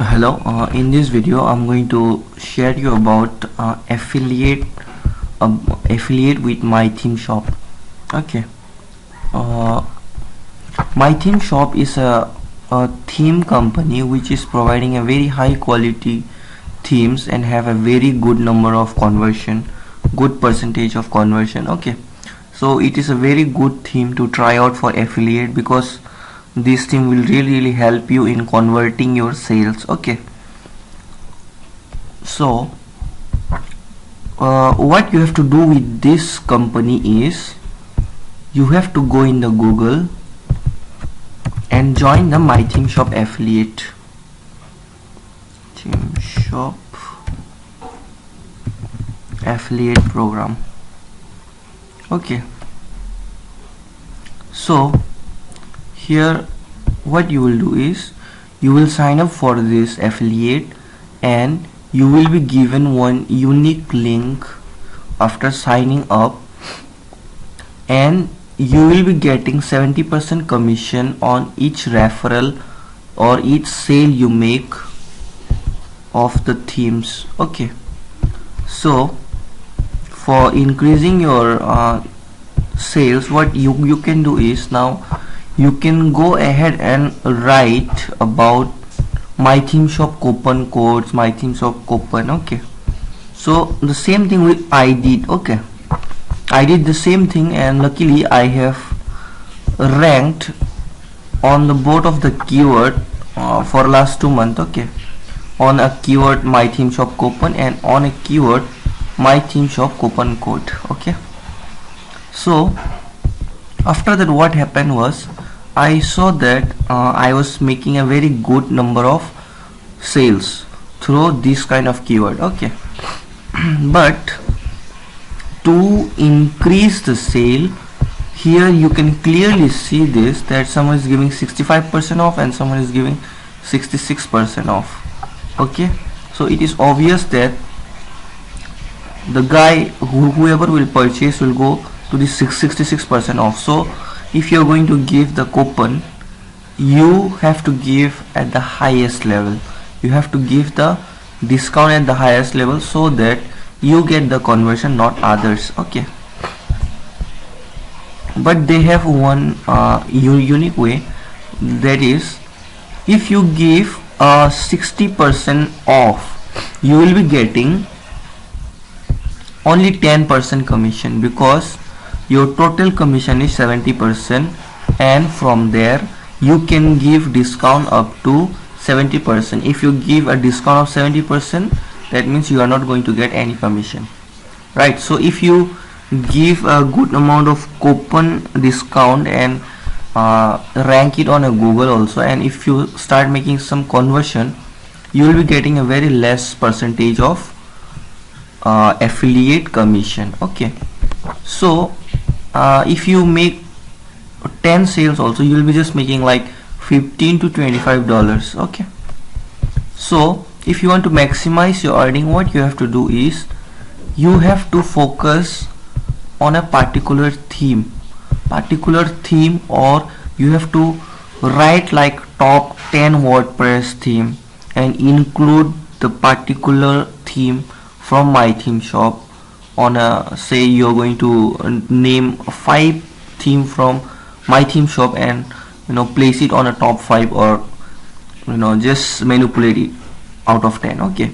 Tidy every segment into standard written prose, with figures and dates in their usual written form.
Hello, in this video I'm going to share you about affiliate with My Theme Shop. Okay, uh, My Theme Shop is a theme company which is providing a very high quality themes and have a very good number of conversion, good percentage of conversion. Okay, so it is a very good theme to try out for affiliate because this theme will really help you in converting your sales. Okay, so what you have to do with this company is you have to go in the Google and join the My Theme Shop affiliate Theme Shop affiliate program. Okay, so here what you will do is you will sign up for this affiliate and you will be given one unique link after signing up, and you will be getting 70% commission on each referral or each sale you make of the themes. Okay, so for increasing your sales, what you can do is now you can go ahead and write about My Theme Shop coupon codes, My Theme Shop coupon. Okay, so the same thing I did. Okay, I did the same thing and luckily I have ranked on the both of the keyword for last 2 months. Okay, on a keyword My Theme Shop coupon and on a keyword My Theme Shop coupon code. Okay, so after that what happened was I saw that I was making a very good number of sales through this kind of keyword. Okay, but to increase the sale, here you can clearly see this that someone is giving 65% off and someone is giving 66% off. Okay, so it is obvious that the guy whoever will purchase will go to the 66% off. So if you're going to give the coupon, you have to give at the highest level, you have to give the discount at the highest level so that you get the conversion, not others. Okay, but they have one unique way, that is if you give 60% off, you will be getting only 10% commission because your total commission is 70%, and from there you can give discount up to 70%. If you give a discount of 70%, that means you are not going to get any commission, right? So if you give a good amount of coupon discount and rank it on a Google also, and if you start making some conversion, you will be getting a very less percentage of affiliate commission. Okay, so if you make 10 sales also, you will be just making like $15 to $25. Okay, so if you want to maximize your earning, what you have to do is you have to focus on a particular theme, or you have to write like top 10 WordPress theme and include the particular theme from My Theme Shop on a, say you're going to name 5 theme from My Theme Shop and place it on a top 5, or just manipulate it out of 10. Okay,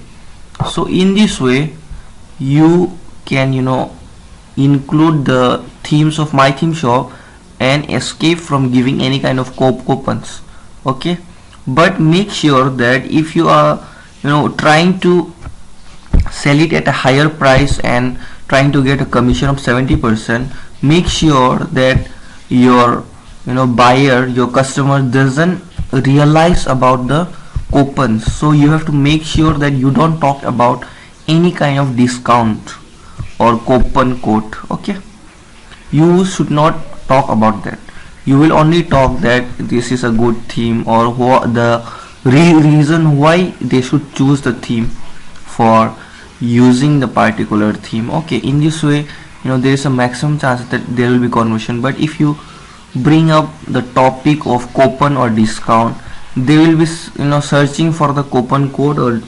so in this way you can include the themes of My Theme Shop and escape from giving any kind of coupons. Okay, but make sure that if you are trying to sell it at a higher price and trying to get a commission of 70%, make sure that your buyer, your customer doesn't realize about the coupons. So you have to make sure that you don't talk about any kind of discount or coupon code. Okay, you should not talk about that. You will only talk that this is a good theme, or the reason why they should choose the theme for using the particular theme. Okay, in this way there is a maximum chance that there will be conversion. But if you bring up the topic of coupon or discount, they will be searching for the coupon code or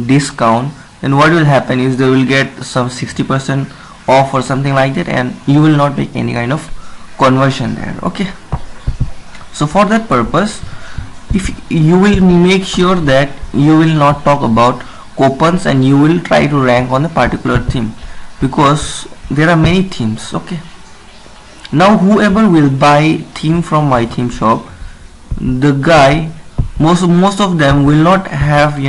discount, then what will happen is they will get some 60% off or something like that, and you will not make any kind of conversion there. Okay, so for that purpose, if you will make sure that you will not talk about coupons and you will try to rank on a particular theme, because there are many themes. Okay, now whoever will buy theme from my theme shop, the guy, most of them will not have,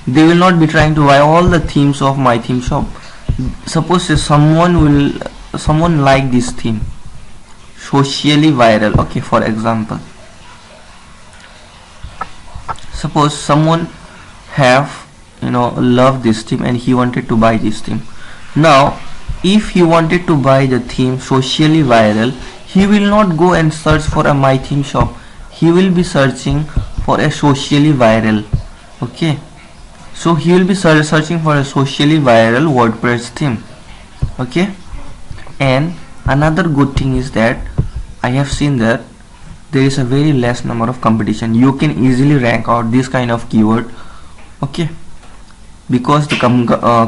they will not be trying to buy all the themes of my theme shop. Suppose someone like this theme, socially viral. Okay, for example, suppose someone have love this theme and he wanted to buy this theme. Now if he wanted to buy the theme socially viral, he will not go and search for a my theme shop, he will be searching for a socially viral. Okay, so he will be searching for a socially viral WordPress theme. Okay, and another good thing is that I have seen that there is a very less number of competition. You can easily rank out this kind of keyword. Okay, because the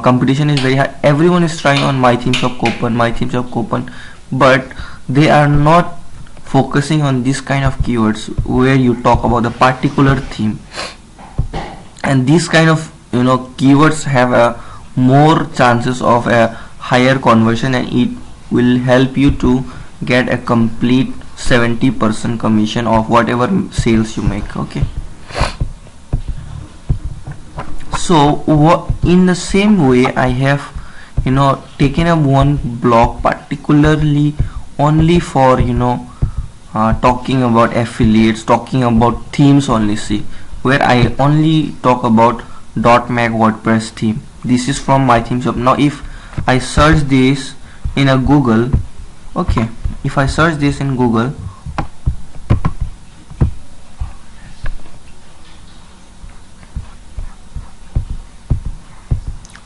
competition is very high. Everyone is trying on my theme shop coupon, but they are not focusing on this kind of keywords where you talk about the particular theme, and these kind of keywords have a more chances of a higher conversion, and it will help you to get a complete 70% commission of whatever sales you make. Okay, so in the same way, I have taken up one blog particularly only for talking about affiliates, talking about themes only. See, where I only talk about .mag WordPress theme. This is from my theme shop. Now if I search this in a Google, okay, if I search this in Google,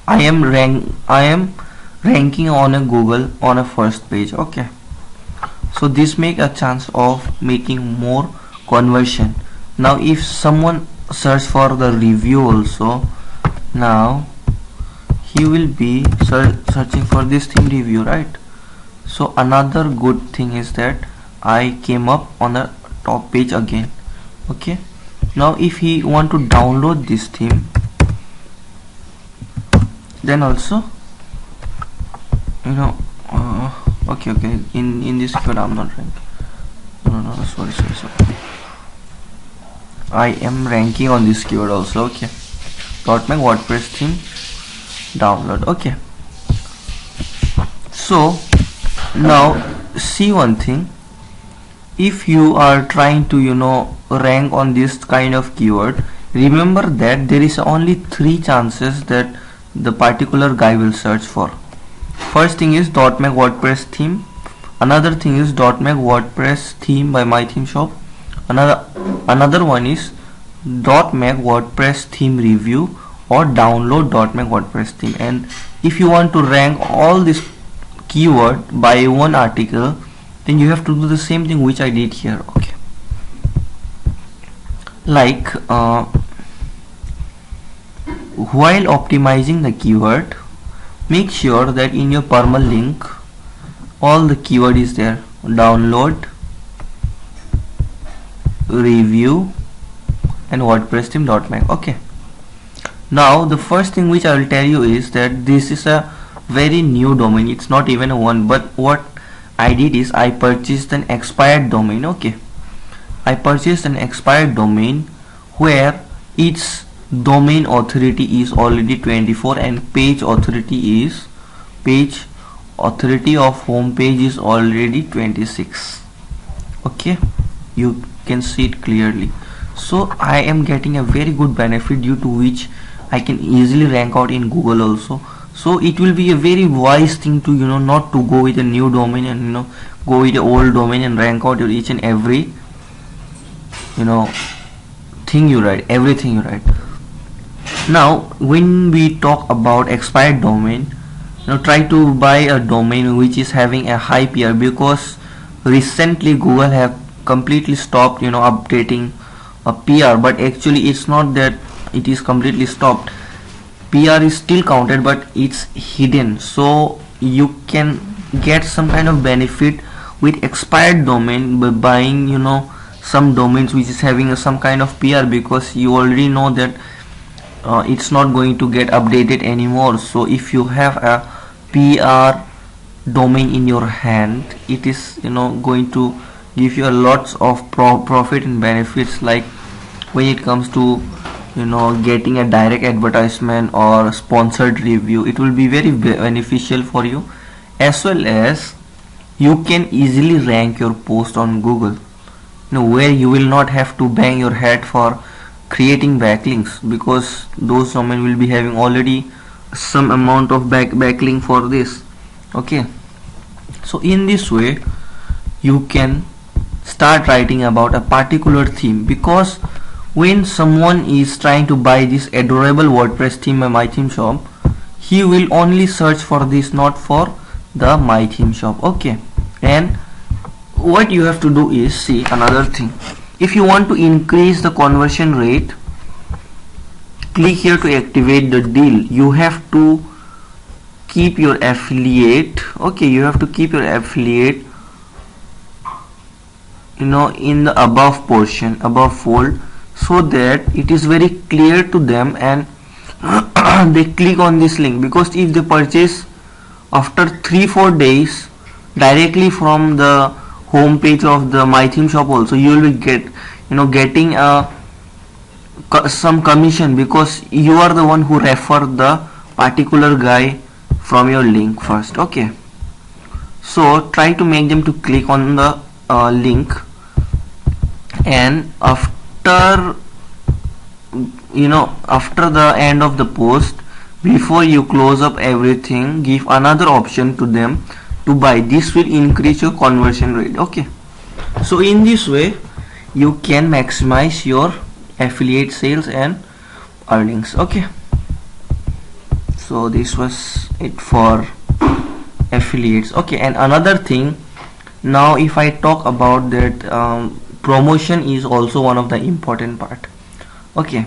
I am ranking on a Google on a first page. Okay, so this make a chance of making more conversion. Now if someone search for the review also, now he will be searching for this theme review, right? So another good thing is that I came up on the top page again. Okay, now if he want to download this theme, then also okay, in this keyword I'm not ranking. No, sorry. I am ranking on this keyword also. Okay, .mag WordPress theme download. Okay, so now see one thing, if you are trying to rank on this kind of keyword, remember that there is only 3 chances that the particular guy will search for. First thing is .mag WordPress theme, another thing is .mag WordPress theme by my theme shop, another one is .mag WordPress theme review or download .mag WordPress theme. And if you want to rank all this keyword by one article, then you have to do the same thing which I did here. Okay, like while optimizing the keyword, make sure that in your permalink all the keyword is there: download, review, and WordPress theme .mag. Okay, now the first thing which I will tell you is that this is a very new domain. It's not even a one, but what I did is I purchased an expired domain. Okay, I purchased an expired domain where its domain authority is already 24 and page authority of home page is already 26. Okay, you can see it clearly. So I am getting a very good benefit, due to which I can easily rank out in Google also. So it will be a very wise thing to not to go with a new domain and go with the old domain and rank out your each and every thing you write, everything you write. Now when we talk about expired domain, try to buy a domain which is having a high PR, because recently Google have completely stopped updating a PR, but actually it's not that it is completely stopped. PR is still counted, but it's hidden, so you can get some kind of benefit with expired domain by buying, some domains which is having some kind of PR, because you already know that it's not going to get updated anymore. So if you have a PR domain in your hand, it is going to give you a lots of profit and benefits, like when it comes to getting a direct advertisement or sponsored review. It will be very beneficial for you, as well as you can easily rank your post on Google, where you will not have to bang your head for creating backlinks, because those domain will be having already some amount of backlink for this. Okay, so in this way you can start writing about a particular theme, because when someone is trying to buy this adorable WordPress theme by MyThemeShop, he will only search for this, not for the MyThemeShop. Okay, and what you have to do is, see, another thing, if you want to increase the conversion rate, click here to activate the deal. You have to keep your affiliate, okay, you have to keep your affiliate in the above portion, above fold, so that it is very clear to them and they click on this link. Because if they purchase after 3-4 days directly from the home page of the MyThemeShop also, you will be getting some commission, because you are the one who referred the particular guy from your link first. Okay, so try to make them to click on the link, and after the end of the post, before you close up everything, give another option to them to buy. This will increase your conversion rate. Okay, so in this way you can maximize your affiliate sales and earnings. Okay, so this was it for affiliates. Okay, and another thing, now if I talk about that, promotion is also one of the important part. Okay,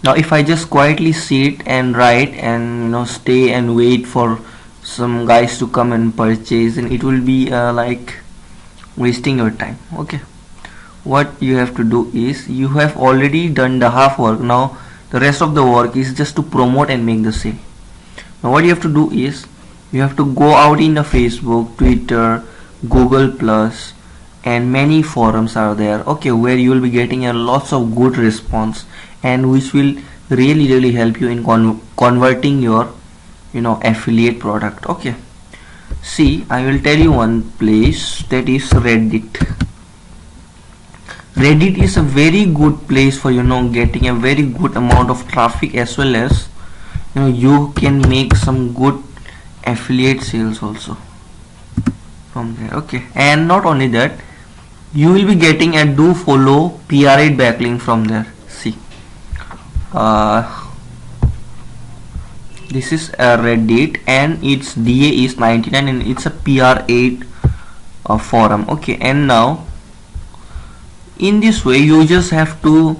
now if I just quietly sit and write and stay and wait for some guys to come and purchase, and it will be like wasting your time. Okay, what you have to do is, you have already done the half work. Now the rest of the work is just to promote and make the sale. Now what you have to do is, you have to go out in the Facebook, Twitter, Google Plus, and many forums are there. Okay, where you will be getting a lots of good response, and which will really help you in converting your affiliate product. Okay, see, I will tell you one place, that is Reddit. Reddit is a very good place for getting a very good amount of traffic, as well as you can make some good affiliate sales also from there. Okay, and not only that, you will be getting a do follow PR8 backlink from there. See, this is a Reddit and its DA is 99 and it's a PR8 forum. Okay, and now in this way you just have to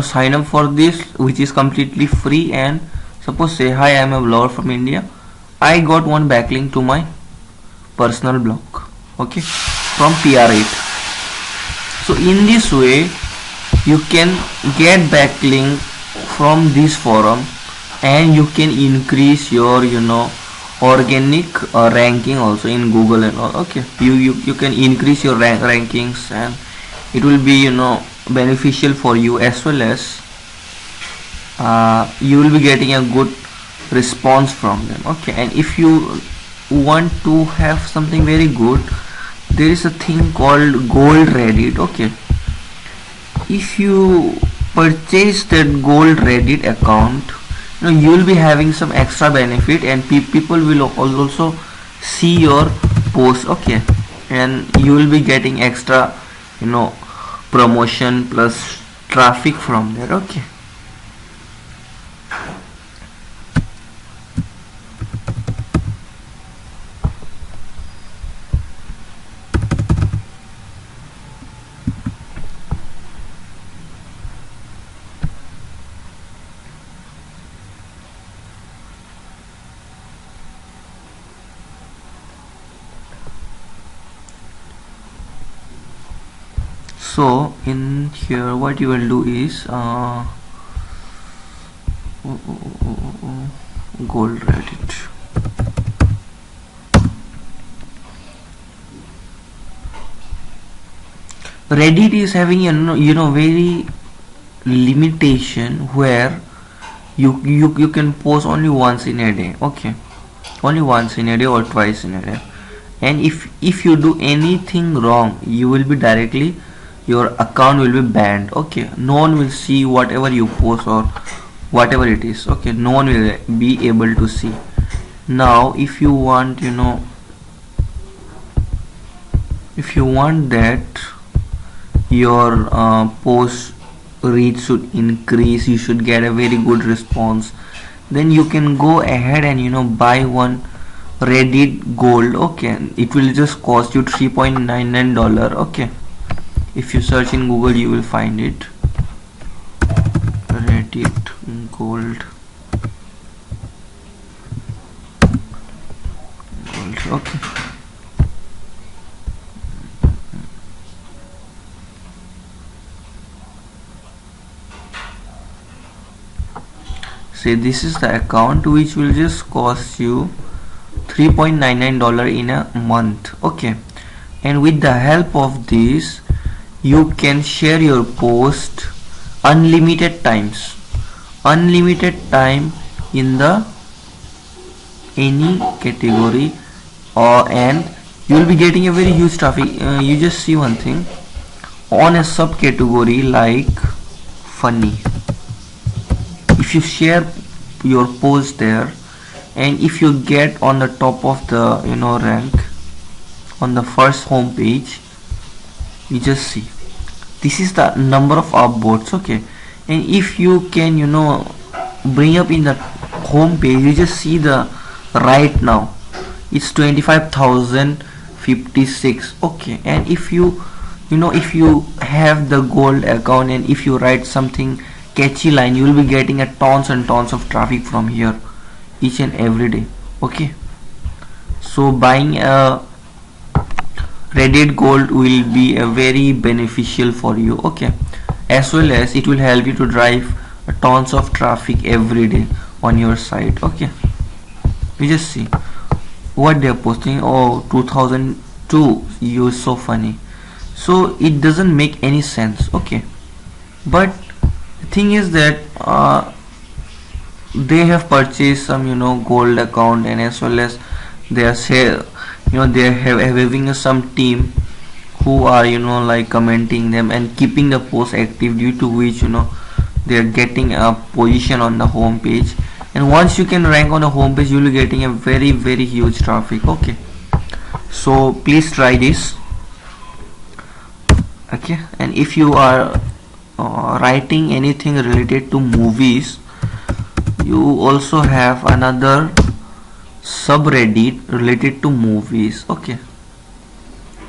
sign up for this, which is completely free. And suppose, say, hi, I am a blogger from India, I got one backlink to my personal blog, okay, from PR8. So in this way you can get backlink from this forum, and you can increase your organic ranking also in Google and all. Okay, you can increase your rankings, and it will be beneficial for you, as well as you will be getting a good response from them. Okay, and if you want to have something very good, there is a thing called Gold Reddit. Okay, if you purchase that Gold Reddit account, you will be having some extra benefit, and people will also see your post. Okay, and you will be getting extra promotion plus traffic from there. Okay, So in here what you will do is gold Reddit. Reddit is having a very limitation where you can post only once in a day. Okay, only once in a day or twice in a day, and if you do anything wrong, you will be directly, your account will be banned. Okay, no one will see whatever you post or whatever it is. Okay, no one will be able to see. Now if you want, if you want that your post reach should increase, you should get a very good response, then you can go ahead and buy one Reddit Gold. Okay, it will just cost you $3.99. Okay, if you search in Google you will find it, Reddit Gold. Okay, say this is the account which will just cost you $3.99 in a month. Okay, and with the help of this you can share your post unlimited times, unlimited time in the any category, and you will be getting a very huge traffic. You just see one thing on a subcategory like funny. If you share your post there, and if you get on the top of the rank on the first home page, you just see this is the number of upvotes. Okay, and if you can bring up in the home page, you just see the right now it's 25,056. Okay, and if you if you have the gold account and if you write something catchy line, you will be getting a tons and tons of traffic from here each and every day. Okay, so buying a Reddit Gold will be a very beneficial for you. Okay, as well as it will help you to drive tons of traffic every day on your site. Okay, you just see what they are posting. Oh, 2002, you so funny. So it doesn't make any sense. Okay, but the thing is that they have purchased some gold account, and as well as they are they are having some team who are like commenting them and keeping the post active, due to which they are getting a position on the home page. And once you can rank on the home page, you will be getting a very huge traffic. Okay, so please try this. Okay, and if you are writing anything related to movies, you also have another subreddit related to movies. Okay,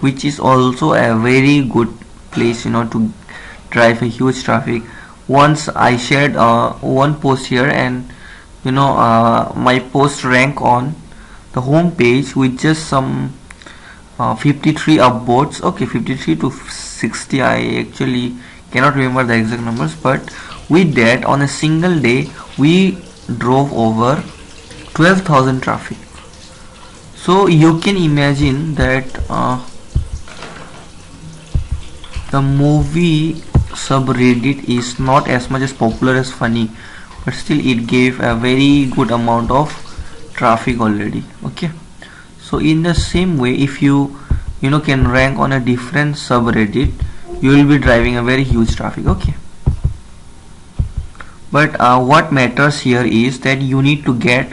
which is also a very good place to drive a huge traffic. Once I shared one post here, and my post rank on the home page with just some 53 upvotes. Okay, 53 to 60, I actually cannot remember the exact numbers, but with that on a single day we drove over 12,000 traffic. So you can imagine that the movie subreddit is not as much as popular as funny, but still it gave a very good amount of traffic already. Okay, so in the same way, if you can rank on a different subreddit, you will be driving a very huge traffic. Okay, but what matters here is that you need to get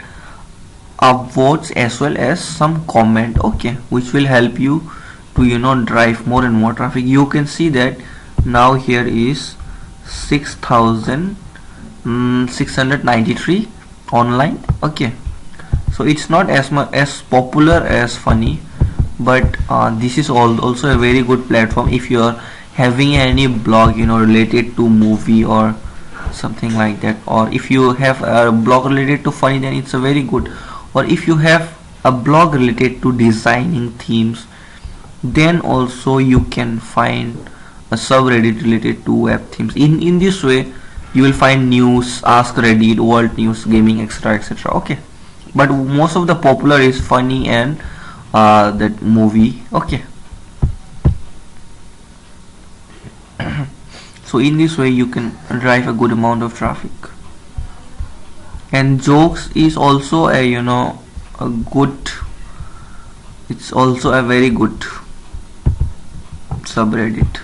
upvotes as well as some comment. Okay, which will help you to drive more and more traffic. You can see that now here is 6,693 online. Okay, so it's not as much as popular as funny, but this is also a very good platform if you are having any blog related to movie or something like that, or if you have a blog related to funny, then it's a very good. Or if you have a blog related to designing themes, then also you can find a subreddit related to web themes. In this way you will find news, ask Reddit, world news, gaming, etc, etc. Okay, but most of the popular is funny and that movie. Okay. So in this way you can drive a good amount of traffic. And jokes is also a, you know, a good, it's also a very good subreddit.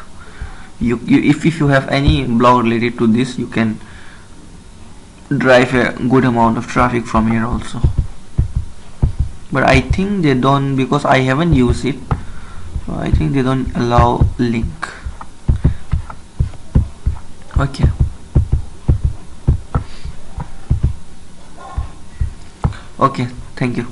If you have any blog related to this, you can drive a good amount of traffic from here also. But I think they don't, because I haven't used it, I think they don't allow link. Okay. Okay, thank you.